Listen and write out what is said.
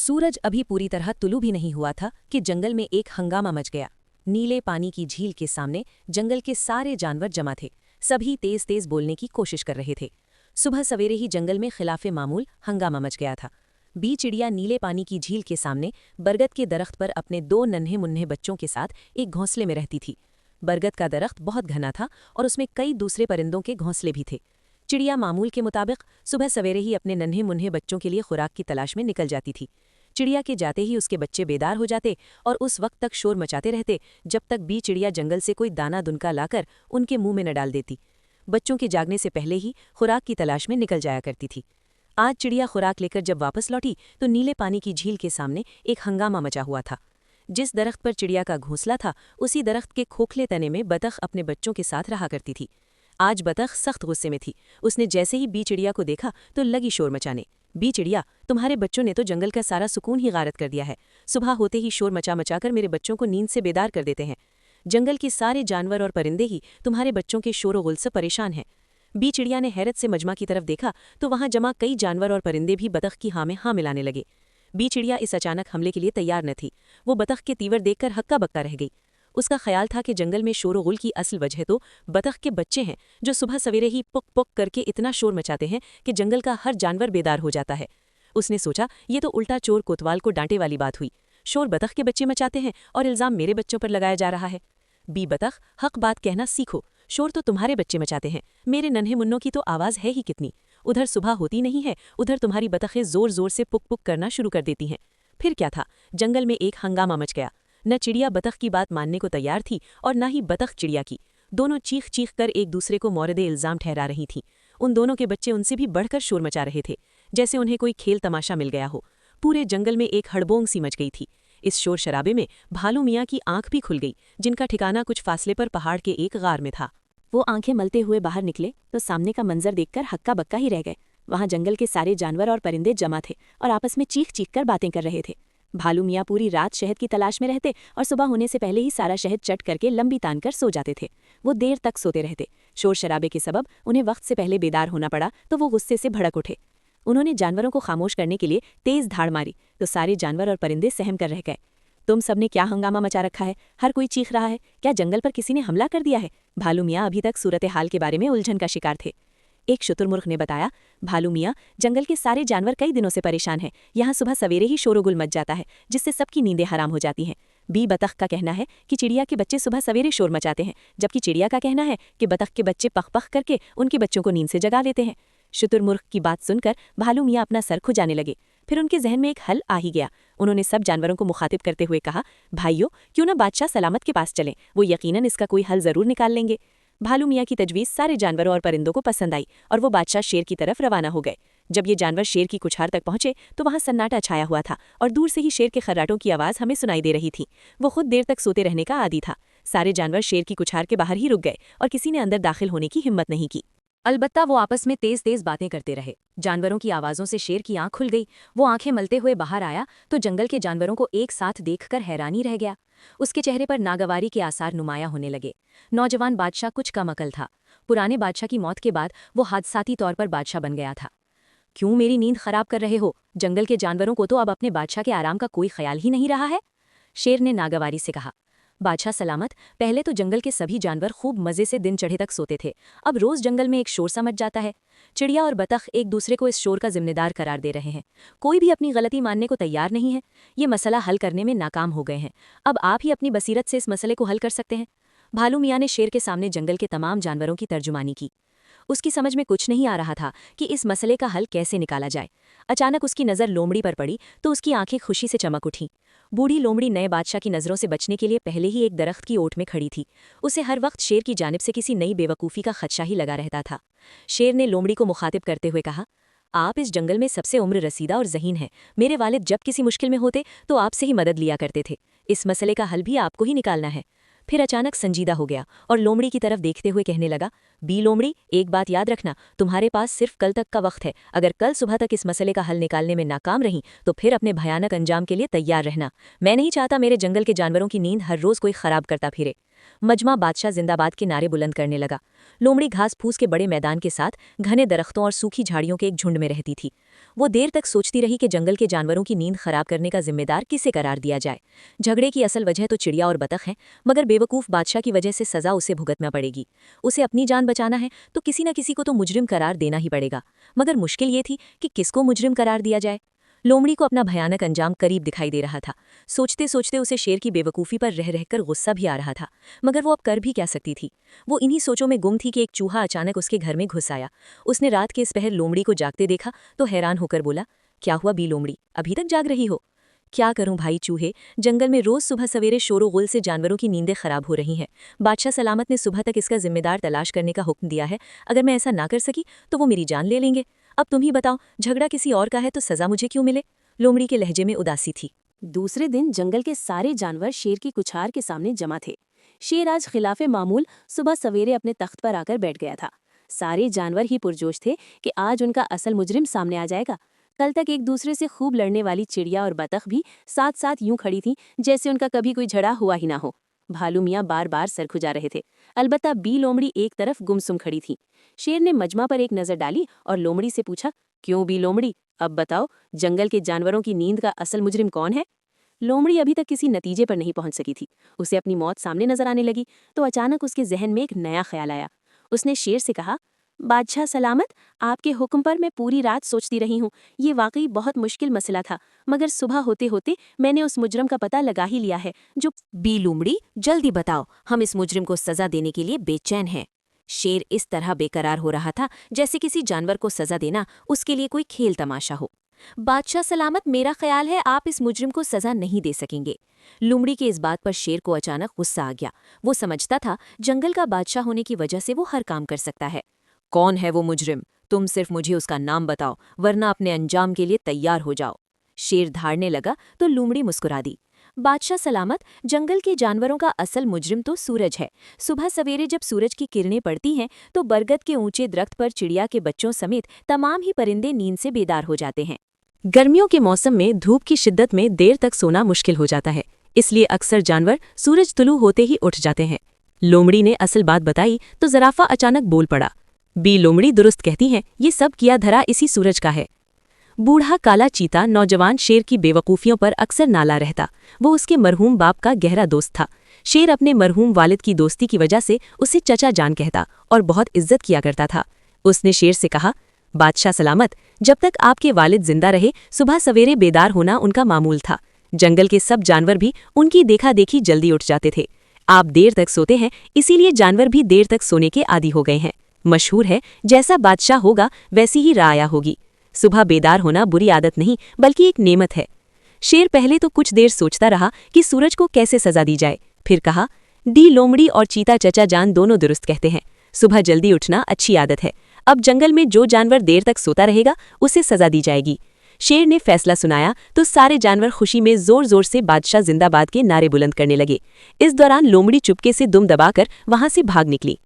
सूरज अभी पूरी तरह तुलू भी नहीं हुआ था कि जंगल में एक हंगामा मच गया। नीले पानी की झील के सामने जंगल के सारे जानवर जमा थे। सभी तेज तेज बोलने की कोशिश कर रहे थे। सुबह सवेरे ही जंगल में खिलाफे मामूल हंगामा मच गया था। बी चिड़िया नीले पानी की झील के सामने बरगद के दरख्त पर अपने 2 नन्हे मुन्ने बच्चों के साथ एक घोंसले में रहती थी। बरगद का दरख्त बहुत घना था और उसमें कई दूसरे परिंदों के घोंसले भी थे। चिड़िया मामूल के मुताबिक सुबह सवेरे ही अपने नन्हे मुन्ने बच्चों के लिए खुराक की तलाश में निकल जाती थी। चिड़िया के जाते ही उसके बच्चे बेदार हो जाते और उस वक्त तक शोर मचाते रहते जब तक बी चिड़िया जंगल से कोई दाना दुनका लाकर उनके मुंह में न डाल देती। बच्चों के जागने से पहले ही खुराक की तलाश में निकल जाया करती थी। आज चिड़िया खुराक लेकर जब वापस लौटी तो नीले पानी की झील के सामने एक हंगामा मचा हुआ था। जिस दरख्त पर चिड़िया का घोंसला था उसी दरख्त के खोखले तने में बतख अपने बच्चों के साथ रहा करती थी। आज बतख सख्त गुस्से में थी। उसने जैसे ही बी चिड़िया को देखा तो लगी शोर मचाने। बी चिड़िया, तुम्हारे बच्चों ने तो जंगल का सारा सुकून ही गारत कर दिया है। सुबह होते ही शोर मचा मचाकर मेरे बच्चों को नींद से बेदार कर देते हैं। जंगल के सारे जानवर और परिंदे ही तुम्हारे बच्चों के शोर गुल से परेशान हैं। बी चिड़िया ने हैरत से मजमा की तरफ देखा तो वहां जमा कई जानवर और परिंदे भी बतख की हाँ में हाँ मिलाने लगे। बी चिड़िया इस अचानक हमले के लिए तैयार न थी। वो बतख के तीवर देखकर हक्का बक्का रह गई। उसका ख्याल था कि जंगल में शोर गुल की असल वजह तो बतख के बच्चे हैं, जो सुबह सवेरे ही पुक पुक करके इतना शोर मचाते हैं कि जंगल का हर जानवर बेदार हो जाता है। उसने सोचा, ये तो उल्टा चोर कोतवाल को डांटे वाली बात हुई। शोर बतख के बच्चे मचाते हैं और इल्जाम मेरे बच्चों पर लगाया जा रहा है। बी बतख, हक बात कहना सीखो। शोर तो तुम्हारे बच्चे मचाते हैं, मेरे नन्हे मुन्नों की तो आवाज़ है ही कितनी। उधर सुबह होती नहीं है, उधर तुम्हारी बतखें जोर जोर से पुक पुक करना शुरू कर देती हैं। फिर क्या था, जंगल में एक हंगामा मच गया। न चिड़िया बतख की बात मानने को तैयार थी और न ही बतख चिड़िया की। दोनों चीख चीख कर एक दूसरे को मौरदे इल्जाम ठहरा रही थीं। उन दोनों के बच्चे उनसे भी बढ़कर शोर मचा रहे थे, जैसे उन्हें कोई खेल तमाशा मिल गया हो। पूरे जंगल में एक हड़बोंग सी मच गई थी। इस शोर शराबे में भालू मियाँ की आंख भी खुल गई, जिनका ठिकाना कुछ फासले पर पहाड़ के एक गार में था। वो आंखें मलते हुए बाहर निकले तो सामने का मंजर देखकर हक्का बक्का ही रह गए। वहां जंगल के सारे जानवर और परिंदे जमा थे और आपस में चीख चीख कर बातें कर रहे थे। भालू मियाँ पूरी रात शहद की तलाश में रहते और सुबह होने से पहले ही सारा शहद चट करके लंबी तान कर सो जाते थे। वो देर तक सोते रहते। शोर शराबे के सबब उन्हें वक्त से पहले बेदार होना पड़ा तो वो गुस्से से भड़क उठे। उन्होंने जानवरों को खामोश करने के लिए तेज धाड़ मारी तो सारे जानवर और परिंदे सहम कर रह गए। तुम सबने क्या हंगामा मचा रखा है? हर कोई चीख रहा है। क्या जंगल पर किसी ने हमला कर दिया है? भालू मियाँ अभी तक सूरत हाल के बारे में उलझन का शिकार थे। एक शुतुरमुर्ग ने बताया, भालू मियाँ, जंगल के सारे जानवर कई दिनों से परेशान हैं। यहाँ सुबह सवेरे ही शोरगुल मच जाता है, जिससे सबकी नींदें हराम हो जाती हैं। बी बतख का कहना है कि चिड़िया के बच्चे सुबह सवेरे शोर मचाते हैं, जबकि चिड़िया का कहना है कि बतख के बच्चे पख पख करके उनके बच्चों को नींद से जगा देते हैं। शुतुरमुर्ग की बात सुनकर भालू मियाँ अपना सर खुजाने लगे। फिर उनके जहन में एक हल आ ही गया। उन्होंने सब जानवरों को मुखातिब करते हुए कहा, भाइयों, क्यों ना बादशाह सलामत के पास चलें, वो यकीनन इसका कोई हल जरूर निकाल लेंगे। भालू मियाँ की तजवीज़ सारे जानवरों और परिंदों को पसंद आई और वो बादशाह शेर की तरफ रवाना हो गए। जब ये जानवर शेर की कुछार तक पहुंचे तो वहां सन्नाटा छाया हुआ था और दूर से ही शेर के खर्राटों की आवाज़ हमें सुनाई दे रही थी। वो खुद देर तक सोते रहने का आदी था। सारे जानवर शेर की कुछार के बाहर ही रुक गए और किसी ने अंदर दाखिल होने की हिम्मत नहीं की। अलबत्ता वो आपस में तेज तेज बातें करते रहे। जानवरों की आवाज़ों से शेर की आंख खुल गई। वो आंखें मलते हुए बाहर आया तो जंगल के जानवरों को एक साथ देखकर हैरानी रह गया। उसके चेहरे पर नागवारी के आसार नुमाया होने लगे। नौजवान बादशाह कुछ कम अकल था। पुराने बादशाह की मौत के बाद वो हादसाती तौर पर बादशाह बन गया था। क्यों मेरी नींद खराब कर रहे हो? जंगल के जानवरों को तो अब अपने बादशाह के आराम का कोई ख्याल ही नहीं रहा है। शेर ने नागवारी से कहा, बादशाह सलामत, पहले तो जंगल के सभी जानवर खूब मजे से दिन चढ़े तक सोते थे। अब रोज जंगल में एक शोर सा मच जाता है। चिड़िया और बतख एक दूसरे को इस शोर का जिम्मेदार करार दे रहे हैं। कोई भी अपनी गलती मानने को तैयार नहीं है। ये मसला हल करने में नाकाम हो गए हैं। अब आप ही अपनी बसीरत से इस मसले को हल कर सकते हैं। भालू मियाँ ने शेर के सामने जंगल के तमाम जानवरों की तर्जुमानी की। उसकी समझ में कुछ नहीं आ रहा था कि इस मसले का हल कैसे निकाला जाए। अचानक उसकी नज़र लोमड़ी पर पड़ी तो उसकी आंखें खुशी से चमक उठीं। बूढ़ी लोमड़ी नए बादशाह की नज़रों से बचने के लिए पहले ही एक दरख्त की ओट में खड़ी थी। उसे हर वक्त शेर की जानिब से किसी नई बेवकूफ़ी का खदशा ही लगा रहता था। शेर ने लोमड़ी को मुखातिब करते हुए कहा, आप इस जंगल में सबसे उम्र रसीदा और ज़हीन हैं। मेरे वालिद जब किसी मुश्किल में होते तो आपसे ही मदद लिया करते थे। इस मसले का हल भी आपको ही निकालना है। फिर अचानक संजीदा हो गया और लोमड़ी की तरफ देखते हुए कहने लगा, बी लोमड़ी, एक बात याद रखना, तुम्हारे पास सिर्फ कल तक का वक्त है। अगर कल सुबह तक इस मसले का हल निकालने में नाकाम रही तो फिर अपने भयानक अंजाम के लिए तैयार रहना। मैं नहीं चाहता मेरे जंगल के जानवरों की नींद हर रोज कोई खराब करता फिरे। मजमा बादशाह जिंदाबाद के नारे बुलंद करने लगा। लोमड़ी घास फूस के बड़े मैदान के साथ घने दरख्तों और सूखी झाड़ियों के एक झुंड में रहती थी। वो देर तक सोचती रही कि जंगल के जानवरों की नींद खराब करने का जिम्मेदार किसे करार दिया जाए। झगड़े की असल वजह तो चिड़िया और बतख है, मगर बेवकूफ़ बादशाह की वजह से सज़ा उसे भुगतना पड़ेगी। उसे अपनी जान बचाना है तो किसी न किसी को तो मुजरिम करार देना ही पड़ेगा, मगर मुश्किल ये थी कि किसको मुजरिम करार दिया जाए। लोमड़ी को अपना भयानक अंजाम करीब दिखाई दे रहा था। सोचते सोचते उसे शेर की बेवकूफ़ी पर रह रहकर गुस्सा भी आ रहा था, मगर वो अब कर भी क्या सकती थी। वो इन्हीं सोचों में गुम थी कि एक चूहा अचानक उसके घर में घुस आया। उसने रात के इस पहर लोमड़ी को जागते देखा तो हैरान होकर बोला, क्या हुआ बी लोमड़ी, अभी तक जाग रही हो? क्या करूं भाई चूहे, जंगल में रोज सुबह सवेरे शोरो गुल से जानवरों की नींदें खराब हो रही हैं। बादशाह सलामत ने सुबह तक इसका जिम्मेदार तलाश करने का हुक्म दिया है। अगर मैं ऐसा ना कर सकी तो वो मेरी जान ले लेंगे। अब तुम ही बताओ, झगड़ा किसी और का है तो सजा मुझे क्यों मिले? लोमड़ी के लहजे में उदासी थी। दूसरे दिन जंगल के सारे जानवर शेर की कुछार के सामने जमा थे। शेर आज खिलाफे मामूल सुबह सवेरे अपने तख्त पर आकर बैठ गया था। सारे जानवर ही पुरजोश थे कि आज उनका असल मुजरिम सामने आ जाएगा। कल तक एक दूसरे से खूब लड़ने वाली चिड़िया और बतख भी साथ साथ यूं खड़ी थीं जैसे उनका कभी कोई झगड़ा हुआ ही ना हो। भालू मियाँ बार बार सर खुजा रहे थे, अलबत्ता बी लोमड़ी एक तरफ गुमसुम खड़ी थी। शेर ने मजमा पर एक नजर डाली और लोमड़ी से पूछा, क्यों बी लोमड़ी, अब बताओ, जंगल के जानवरों की नींद का असल मुजरिम कौन है? लोमड़ी अभी तक किसी नतीजे पर नहीं पहुंच सकी थी। उसे अपनी मौत सामने नजर आने लगी तो अचानक उसके जहन में एक नया ख्याल आया। उसने शेर से कहा, बादशाह सलामत, आपके हुक्म पर मैं पूरी रात सोचती रही हूँ। ये वाकई बहुत मुश्किल मसला था, मगर सुबह होते होते मैंने उस मुजरिम का पता लगा ही लिया है जो। बी लोमड़ी, जल्दी बताओ, हम इस मुजरिम को सजा देने के लिए बेचैन हैं। शेर इस तरह बेकरार हो रहा था जैसे किसी जानवर को सजा देना उसके लिए कोई खेल तमाशा हो। बादशाह सलामत, मेरा ख्याल है आप इस मुजरिम को सजा नहीं दे सकेंगे। लोमड़ी के इस बात पर शेर को अचानक गुस्सा आ गया। वो समझता था जंगल का बादशाह होने की वजह से वो हर काम कर सकता है। कौन है वो मुजरिम? तुम सिर्फ मुझे उसका नाम बताओ, वरना अपने अंजाम के लिए तैयार हो जाओ। शेर धाड़ने लगा तो लोमड़ी मुस्कुरा दी। बादशाह सलामत, जंगल के जानवरों का असल मुजरिम तो सूरज है। सुबह सवेरे जब सूरज की किरणें पड़ती हैं तो बरगद के ऊंचे दरख्त पर चिड़िया के बच्चों समेत तमाम ही परिंदे नींद से बेदार हो जाते हैं। गर्मियों के मौसम में धूप की शिद्दत में देर तक सोना मुश्किल हो जाता है, इसलिए अक्सर जानवर सूरज तुलू होते ही उठ जाते हैं। लोमड़ी ने असल बात बताई तो ज़राफ़ा अचानक बोल पड़ा, बी लोमड़ी दुरुस्त कहती हैं, ये सब किया धरा इसी सूरज का है। बूढ़ा काला चीता नौजवान शेर की बेवकूफ़ियों पर अक्सर नाला रहता। वो उसके मरहूम बाप का गहरा दोस्त था। शेर अपने मरहूम वालिद की दोस्ती की वजह से उसे चचा जान कहता और बहुत इज्जत किया करता था। उसने शेर से कहा, बादशाह सलामत, जब तक आपके वालिद जिंदा रहे सुबह सवेरे बेदार होना उनका मामूल था। जंगल के सब जानवर भी उनकी देखा देखी जल्दी उठ जाते थे। आप देर तक सोते हैं, इसीलिए जानवर भी देर तक सोने के आदी हो गए हैं। मशहूर है, जैसा बादशाह होगा वैसी ही राया होगी। सुबह बेदार होना बुरी आदत नहीं बल्कि एक नेमत है। शेर पहले तो कुछ देर सोचता रहा कि सूरज को कैसे सजा दी जाए, फिर कहा, डी लोमड़ी और चीता चचा जान दोनों दुरुस्त कहते हैं, सुबह जल्दी उठना अच्छी आदत है। अब जंगल में जो जानवर देर तक सोता रहेगा उसे सजा दी जाएगी। शेर ने फैसला सुनाया तो सारे जानवर खुशी में जोर जोर से बादशाह जिंदाबाद के नारे बुलंद करने लगे। इस दौरान लोमड़ी चुपके से दुम दबाकर वहां से भाग निकली।